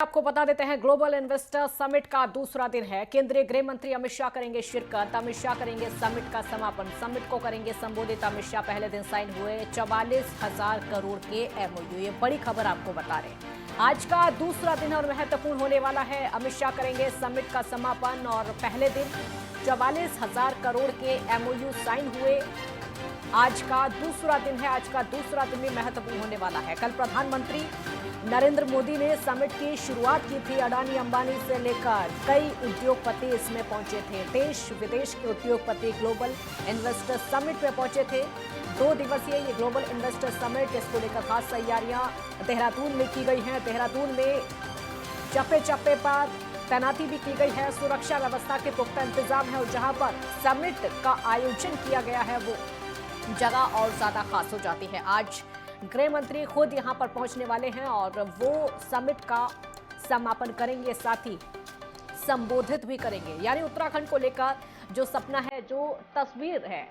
आपको बता देते हैं, ग्लोबल इन्वेस्टर समिट का दूसरा दिन है। केंद्रीय गृह मंत्री अमित शाह करेंगे शिरकत। अमित शाह करेंगे समिट का समापन। समिट को करेंगे संबोधित। अमित शाह पहले दिन साइन हुए 44,000 करोड़ के एमओयू। ये बड़ी खबर आपको बता रहे हैं। आज का दूसरा दिन और महत्वपूर्ण होने वाला है। अमित शाह करेंगे समिट का समापन और पहले दिन 44,000 करोड़ के एमओयू साइन हुए। आज का दूसरा दिन है। आज का दूसरा दिन भी महत्वपूर्ण होने वाला है। कल प्रधानमंत्री नरेंद्र मोदी ने समिट की शुरुआत की थी। अडानी अंबानी से लेकर कई उद्योगपति इसमें पहुंचे थे। देश विदेश के उद्योगपति ग्लोबल इन्वेस्टर समिट में पहुंचे थे। 2 दिवसीय ये ग्लोबल इन्वेस्टर समिट, इसको लेकर खास तैयारियां देहरादून में की गई हैं। देहरादून में चप्पे चप्पे पर तैनाती भी की गई है। सुरक्षा व्यवस्था के पुख्ता इंतजाम है और जहां पर समिट का आयोजन किया गया है वो जगह और ज्यादा खास हो जाती है। आज गृह मंत्री खुद यहां पर पहुंचने वाले हैं और वो समिट का समापन करेंगे, साथ ही संबोधित भी करेंगे। यानी उत्तराखंड को लेकर जो सपना है, जो तस्वीर है,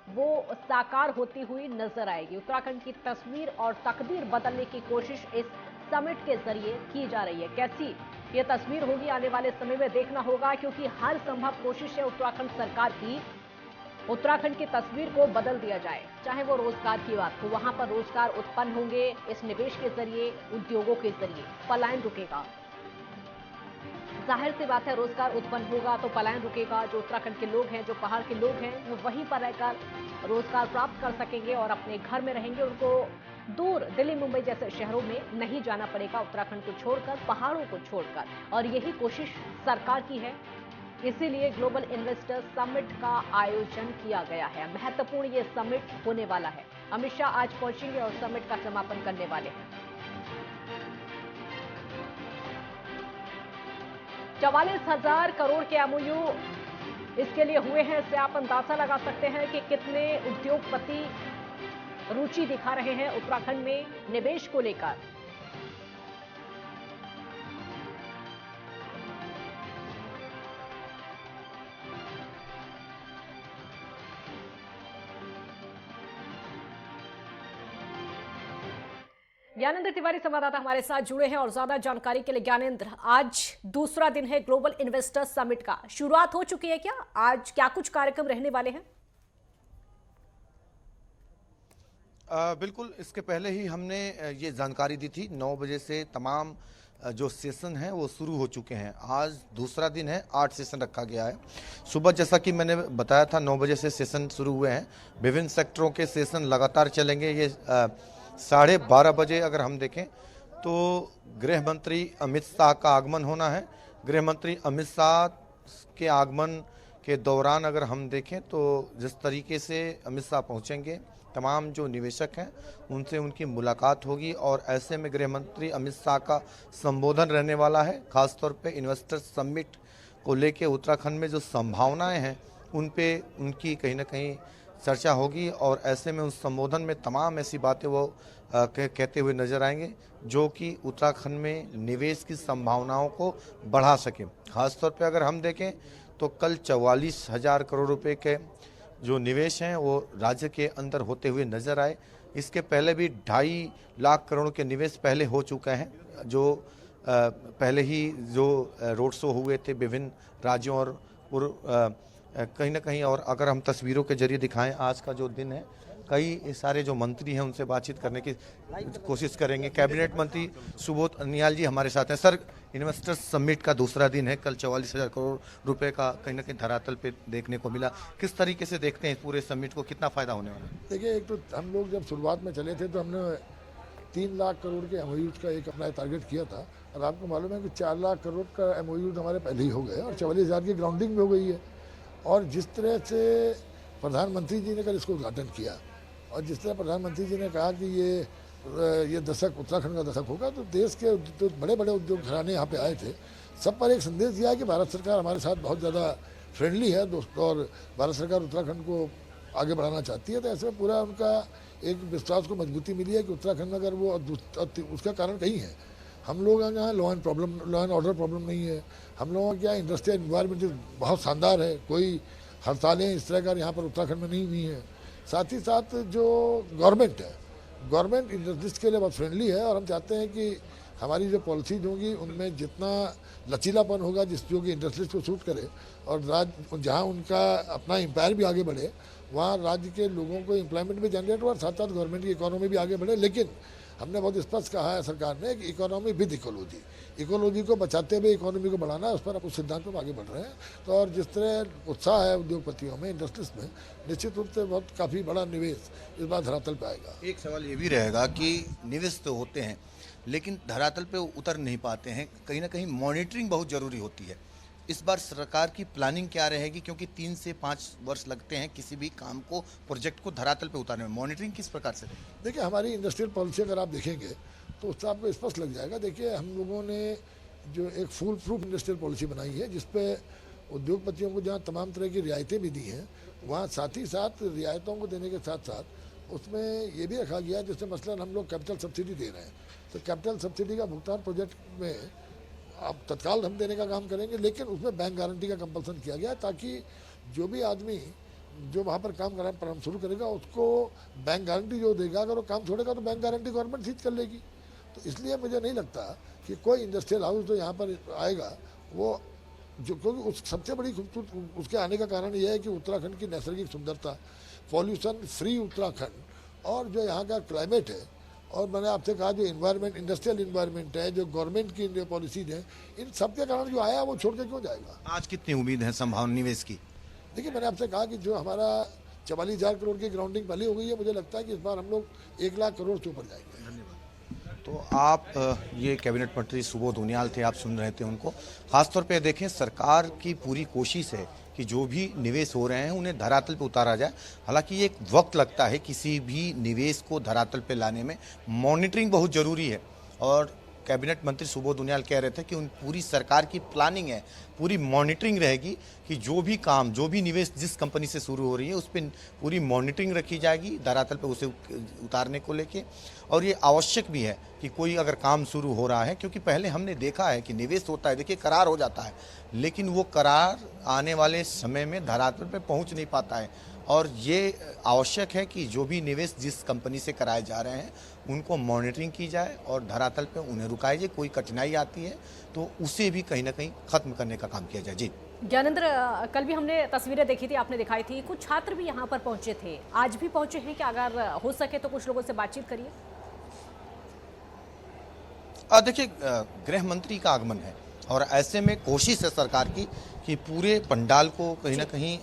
वो साकार होती हुई नजर आएगी। उत्तराखंड की तस्वीर और तकदीर बदलने की कोशिश इस समिट के जरिए की जा रही है। कैसी ये तस्वीर होगी आने वाले समय में देखना होगा, क्योंकि हर संभव कोशिश है उत्तराखंड सरकार की उत्तराखंड की तस्वीर को बदल दिया जाए। चाहे वो रोजगार की बात हो, वहां पर रोजगार उत्पन्न होंगे इस निवेश के जरिए, उद्योगों के जरिए। पलायन रुकेगा, जाहिर सी बात है, रोजगार उत्पन्न होगा तो पलायन रुकेगा। जो उत्तराखंड के लोग हैं, जो पहाड़ के लोग हैं, वो वहीं पर रहकर रोजगार प्राप्त कर सकेंगे और अपने घर में रहेंगे। उनको दूर दिल्ली मुंबई जैसे शहरों में नहीं जाना पड़ेगा, उत्तराखंड को छोड़कर, पहाड़ों को छोड़कर। और यही कोशिश सरकार की है। इसीलिए ग्लोबल इन्वेस्टर समिट का आयोजन किया गया है। महत्वपूर्ण ये समिट होने वाला है। अमित शाह आज पहुंचेंगे और समिट का समापन करने वाले हैं। 44,000 करोड़ के एमओयू इसके लिए हुए हैं। इससे आप अंदाजा लगा सकते हैं कि कितने उद्योगपति रुचि दिखा रहे हैं उत्तराखंड में निवेश को लेकर। ज्ञानेंद्र तिवारी संवाददाता हमारे साथ जुड़े हैं और ज्यादा जानकारी के लिए। ज्ञानेंद्र, आज दूसरा दिन है ग्लोबल इन्वेस्टर समिट का, शुरुआत हो चुकी है क्या? आज क्या कुछ कार्यक्रम रहने वाले हैं? बिल्कुल, इसके पहले ही हमने ये जानकारी दी थी। 9 बजे से तमाम जो सेशन हैं वो शुरू हो चुके हैं। आज दूसरा दिन है, 8 सेशन रखा गया है। सुबह जैसा कि मैंने बताया था, 9 बजे से सेशन शुरू हुए हैं। विभिन्न सेक्टरों के सेशन लगातार चलेंगे। ये 12:30 बजे अगर हम देखें तो गृह मंत्री अमित शाह का आगमन होना है। गृह मंत्री अमित शाह के आगमन के दौरान अगर हम देखें तो जिस तरीके से अमित शाह पहुंचेंगे, तमाम जो निवेशक हैं उनसे उनकी मुलाकात होगी और ऐसे में गृह मंत्री अमित शाह का संबोधन रहने वाला है। खासतौर पे इन्वेस्टर समिट को लेके उत्तराखंड में जो संभावनाएं हैं उन पे उनकी कहीं ना कहीं चर्चा होगी और ऐसे में उस संबोधन में तमाम ऐसी बातें वो कहते हुए नजर आएंगे जो कि उत्तराखंड में निवेश की संभावनाओं को बढ़ा सके। खासतौर पे अगर हम देखें तो कल 44,000 करोड़ रुपए के जो निवेश हैं वो राज्य के अंदर होते हुए नजर आए। इसके पहले भी 2.5 लाख करोड़ के निवेश पहले हो चुका है, जो पहले ही जो रोड शो हुए थे विभिन्न राज्यों और कहीं ना कहीं। और अगर हम तस्वीरों के जरिए दिखाएं, आज का जो दिन है, कई सारे जो मंत्री हैं उनसे बातचीत करने की कोशिश करेंगे। कैबिनेट मंत्री सुबोध उनियाल जी हमारे साथ हैं। सर, इन्वेस्टर्स समिट का दूसरा दिन है, कल 44,000 करोड़ रुपए का कहीं ना कहीं धरातल पे देखने को मिला। किस तरीके से देखते हैं पूरे समिट को, कितना फायदा होने वाला है? देखिए, एक तो हम लोग जब शुरुआत में चले थे तो हमने 3 लाख करोड़ के एमओयूज का एक अपना टारगेट किया था और आपको मालूम है कि 4 लाख करोड़ का एमओयूज हमारे पहले ही हो गए और 44,000 की ग्राउंडिंग भी हो गई है। और जिस तरह से प्रधानमंत्री जी ने कल इसको उद्घाटन किया और जिस तरह प्रधानमंत्री जी ने कहा कि ये दशक उत्तराखंड का दशक होगा, तो देश के जो बड़े बड़े उद्योग घराने यहाँ पे आए थे, सब पर एक संदेश दिया कि भारत सरकार हमारे साथ बहुत ज़्यादा फ्रेंडली है दोस्तों और भारत सरकार उत्तराखंड को आगे बढ़ाना चाहती है। तो ऐसे में पूरा उनका एक विश्वास को मजबूती मिली है कि उत्तराखंड में अगर वो, उसका कारण कहीं है, हम लोग यहाँ लॉ एंड ऑर्डर प्रॉब्लम नहीं है। हम लोगों का इंडस्ट्रियल इन्वायरमेंट बहुत शानदार है, कोई हड़तालें इस तरह का यहाँ पर उत्तराखंड में नहीं हुई हैं। साथ ही साथ जो गवर्नमेंट है, गवर्नमेंट इंडस्ट्रीज के लिए बहुत फ्रेंडली है और हम चाहते हैं कि हमारी जो पॉलिसीज होंगी उनमें जितना लचीलापन होगा जो कि इंडस्ट्रीज को सूट करे और जहाँ उनका अपना एम्पायर भी आगे बढ़े, वहाँ राज्य के लोगों को एम्प्लॉयमेंट भी जनरेट हो और साथ साथ गवर्नमेंट की इकोनॉमी भी आगे बढ़े। लेकिन हमने बहुत स्पष्ट कहा है सरकार ने कि इकोनॉमी विद इकोलॉजी को बचाते हुए इकोनॉमी को बढ़ाना है, उस पर उस सिद्धांत पर आगे बढ़ रहे हैं। तो और जिस तरह उत्साह है उद्योगपतियों में, इंडस्ट्रीज में, निश्चित रूप से बहुत काफ़ी बड़ा निवेश इस बार धरातल पर आएगा। एक सवाल ये भी रहेगा कि निवेश तो होते हैं लेकिन धरातल पे उतर नहीं पाते हैं, कहीं ना कहीं मॉनिटरिंग बहुत ज़रूरी होती है। इस बार सरकार की प्लानिंग क्या रहेगी, क्योंकि 3 से 5 वर्ष लगते हैं किसी भी काम को, प्रोजेक्ट को धरातल पे उतारने में, मॉनिटरिंग किस प्रकार से रहेगी? देखिए, हमारी इंडस्ट्रियल पॉलिसी अगर आप देखेंगे तो उससे आपको स्पष्ट लग जाएगा। देखिए, हम लोगों ने जो एक फुल प्रूफ इंडस्ट्रियल पॉलिसी बनाई है जिसपे उद्योगपतियों को जहाँ तमाम तरह की रियायतें भी दी हैं, वहाँ साथ ही साथ रियायतों को देने के साथ साथ उसमें ये भी रखा गया है, जैसे मसलन हम लोग कैपिटल सब्सिडी दे रहे हैं तो कैपिटल सब्सिडी का भुगतान प्रोजेक्ट में अब तत्काल हम देने का काम करेंगे, लेकिन उसमें बैंक गारंटी का कंपल्सन किया गया ताकि जो भी आदमी जो वहाँ पर काम प्रारंभ शुरू करेगा उसको बैंक गारंटी जो देगा, अगर वो काम छोड़ेगा तो बैंक गारंटी गवर्नमेंट सीज कर लेगी। तो इसलिए मुझे नहीं लगता कि कोई इंडस्ट्रियल हाउस जो यहाँ पर आएगा वो जो, क्योंकि उस सबसे बड़ी खूबसूरत उसके आने का कारण यह है कि उत्तराखंड की नैसर्गिक सुंदरता, पॉल्यूशन फ्री उत्तराखंड और जो यहाँ का क्लाइमेट है, और मैंने आपसे कहा जो इन्वायरमेंट, इंडस्ट्रियल इन्वायरमेंट है, जो गवर्नमेंट की जो पॉलिसीज हैं, इन सब के कारण जो आया वो छोड़ के क्यों जाएगा। आज कितनी उम्मीद है संभावना निवेश की? देखिए, मैंने आपसे कहा कि जो हमारा 44,000 करोड़ की ग्राउंडिंग पहले हो गई है, मुझे लगता है कि इस बार हम लोग 1 लाख करोड़ से ऊपर जाएंगे। तो आप ये कैबिनेट मंत्री सुबोध उनियाल थे, आप सुन रहे थे उनको। खासतौर पे देखें, सरकार की पूरी कोशिश है कि जो भी निवेश हो रहे हैं उन्हें धरातल पे उतारा जाए। हालांकि ये एक वक्त लगता है किसी भी निवेश को धरातल पे लाने में, मॉनिटरिंग बहुत ज़रूरी है। और कैबिनेट मंत्री सुबोध उनियाल कह रहे थे कि उन पूरी सरकार की प्लानिंग है, पूरी मॉनिटरिंग रहेगी कि जो भी काम, जो भी निवेश जिस कंपनी से शुरू हो रही है उस पर पूरी मॉनिटरिंग रखी जाएगी धरातल पे उसे उतारने को लेके। और ये आवश्यक भी है कि कोई अगर काम शुरू हो रहा है, क्योंकि पहले हमने देखा है कि निवेश होता है, देखिए करार हो जाता है, लेकिन वो करार आने वाले समय में धरातल पे पहुंच नहीं पाता है। और ये आवश्यक है कि जो भी निवेश जिस कंपनी से कराए जा रहे हैं उनको मॉनिटरिंग की जाए और धरातल पे उन्हें रुकाया जाए। कोई कठिनाई आती है तो उसे भी कहीं ना कहीं खत्म करने का काम किया जाए। जी ज्ञानेंद्र, कल भी हमने तस्वीरें देखी थी, आपने दिखाई थी, कुछ छात्र भी यहाँ पर पहुंचे थे, आज भी पहुंचे हैं कि अगर हो सके तो कुछ लोगों से बातचीत करिए। देखिए, गृह मंत्री का आगमन है और ऐसे में कोशिश है सरकार की कि पूरे पंडाल को कहीं ना कहीं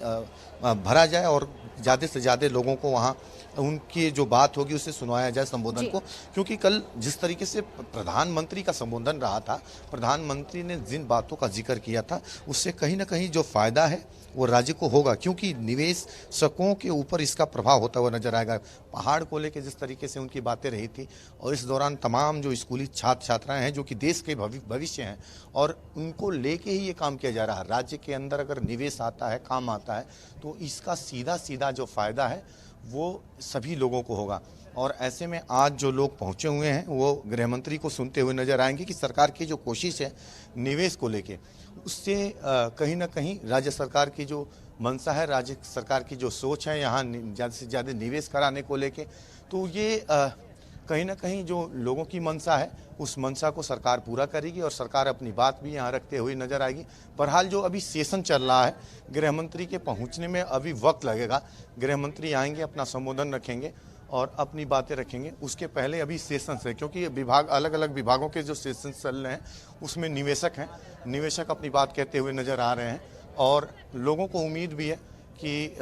भरा जाए और ज़्यादा से ज़्यादा लोगों को वहाँ उनकी जो बात होगी उसे सुनवाया जाए संबोधन को। क्योंकि कल जिस तरीके से प्रधानमंत्री का संबोधन रहा था, प्रधानमंत्री ने जिन बातों का जिक्र किया था उससे कहीं ना कहीं जो फायदा है वो राज्य को होगा, क्योंकि निवेशकों के ऊपर इसका प्रभाव होता हुआ नजर आएगा। पहाड़ को लेकर जिस तरीके से उनकी बातें रही थी और इस दौरान तमाम जो स्कूली छात्र छात्राएं हैं जो कि देश के भविष्य हैं और उनको लेके ही ये काम किया जा रहा है। राज्य के अंदर अगर निवेश आता है, काम आता है, तो इसका सीधा सीधा जो फायदा है वो सभी लोगों को होगा। और ऐसे में आज जो लोग पहुंचे हुए हैं वो गृह मंत्री को सुनते हुए नजर आएंगे कि सरकार की जो कोशिश है निवेश को लेके, उससे कहीं ना कहीं राज्य सरकार की जो मंशा है, राज्य सरकार की जो सोच है यहाँ ज़्यादा से ज़्यादा निवेश कराने को लेके, तो ये कहीं ना कहीं जो लोगों की मंशा है उस मंशा को सरकार पूरा करेगी और सरकार अपनी बात भी यहाँ रखते हुए नजर आएगी। बहरहाल जो अभी सेशन चल रहा है, गृह मंत्री के पहुँचने में अभी वक्त लगेगा। गृह मंत्री आएंगे, अपना संबोधन रखेंगे और अपनी बातें रखेंगे। उसके पहले अभी सेशन है, क्योंकि विभाग, अलग अलग विभागों के जो सेशन चल रहे हैं उसमें निवेशक हैं, निवेशक अपनी बात कहते हुए नजर आ रहे हैं। और लोगों को उम्मीद भी है कि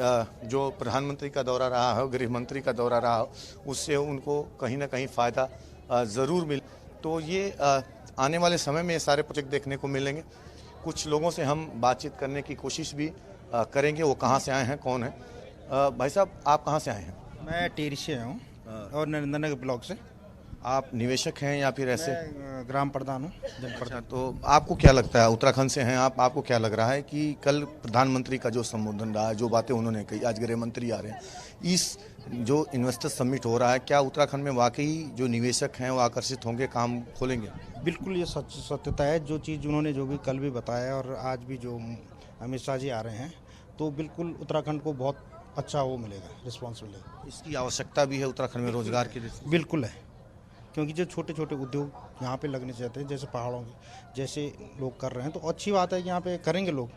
जो प्रधानमंत्री का दौरा रहा हो, गृह मंत्री का दौरा रहा हो, उससे उनको कहीं ना कहीं फ़ायदा ज़रूर मिले। तो ये आने वाले समय में ये सारे प्रोजेक्ट देखने को मिलेंगे। कुछ लोगों से हम बातचीत करने की कोशिश भी करेंगे, वो कहाँ से आए हैं, कौन है। भाई साहब, आप कहाँ से आए हैं? मैं टिहरी से हूँ और नरेंद्र नगर ब्लॉक से। आप निवेशक हैं या फिर ऐसे? मैं ग्राम प्रधान हूँ, अच्छा, तो आपको क्या लगता है, उत्तराखंड से हैं आप, आपको क्या लग रहा है कि कल प्रधानमंत्री का जो संबोधन रहा है, जो बातें उन्होंने कही, आज गृह मंत्री आ रहे हैं, इस जो इन्वेस्टर समिट हो रहा है, क्या उत्तराखंड में वाकई जो निवेशक हैं वो आकर्षित होंगे, काम खोलेंगे? बिल्कुल ये सत्यता है। जो चीज़ उन्होंने जो भी कल भी बताया और आज भी जो अमित शाह जी आ रहे हैं, तो बिल्कुल उत्तराखंड को बहुत अच्छा वो मिलेगा, रिस्पॉन्स मिलेगा। इसकी आवश्यकता भी है उत्तराखंड में रोजगार की? बिल्कुल है, क्योंकि जो छोटे छोटे उद्योग यहाँ पे लगने चाहते हैं, जैसे पहाड़ों के जैसे लोग कर रहे हैं, तो अच्छी बात है कि यहाँ पे करेंगे लोग,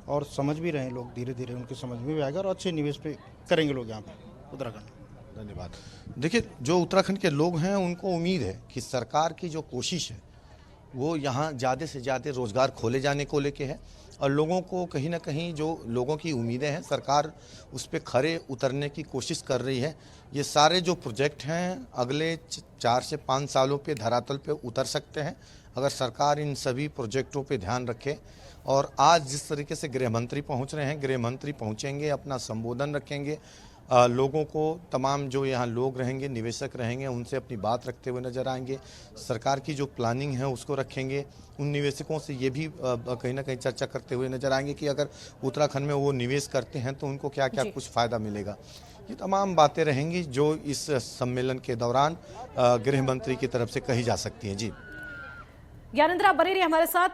और समझ भी रहे हैं लोग, धीरे धीरे उनके समझ में भी आएगा और अच्छे निवेश पे करेंगे लोग यहाँ पे उत्तराखंड। धन्यवाद। देखिए, जो उत्तराखंड के लोग हैं उनको उम्मीद है कि सरकार की जो कोशिश है वो यहाँ ज़्यादा से ज़्यादा रोज़गार खोले जाने को लेके है, और लोगों को कहीं ना कहीं जो लोगों की उम्मीदें हैं सरकार उस पर खरे उतरने की कोशिश कर रही है। ये सारे जो प्रोजेक्ट हैं अगले 4 से 5 सालों पे धरातल पे उतर सकते हैं अगर सरकार इन सभी प्रोजेक्टों पे ध्यान रखे। और आज जिस तरीके से गृह मंत्री पहुँच रहे हैं, गृह मंत्री पहुँचेंगे, अपना संबोधन रखेंगे, लोगों को, तमाम जो यहाँ लोग रहेंगे, निवेशक रहेंगे, उनसे अपनी बात रखते हुए नजर आएंगे। सरकार की जो प्लानिंग है उसको रखेंगे। उन निवेशकों से ये भी कहीं ना कहीं चर्चा करते हुए नजर आएंगे कि अगर उत्तराखंड में वो निवेश करते हैं तो उनको क्या क्या कुछ फ़ायदा मिलेगा। ये तमाम बातें रहेंगी जो इस सम्मेलन के दौरान गृह मंत्री की तरफ से कही जा सकती हैं। जी ज्ञानेंद्र, आप बने रहिए हमारे साथ।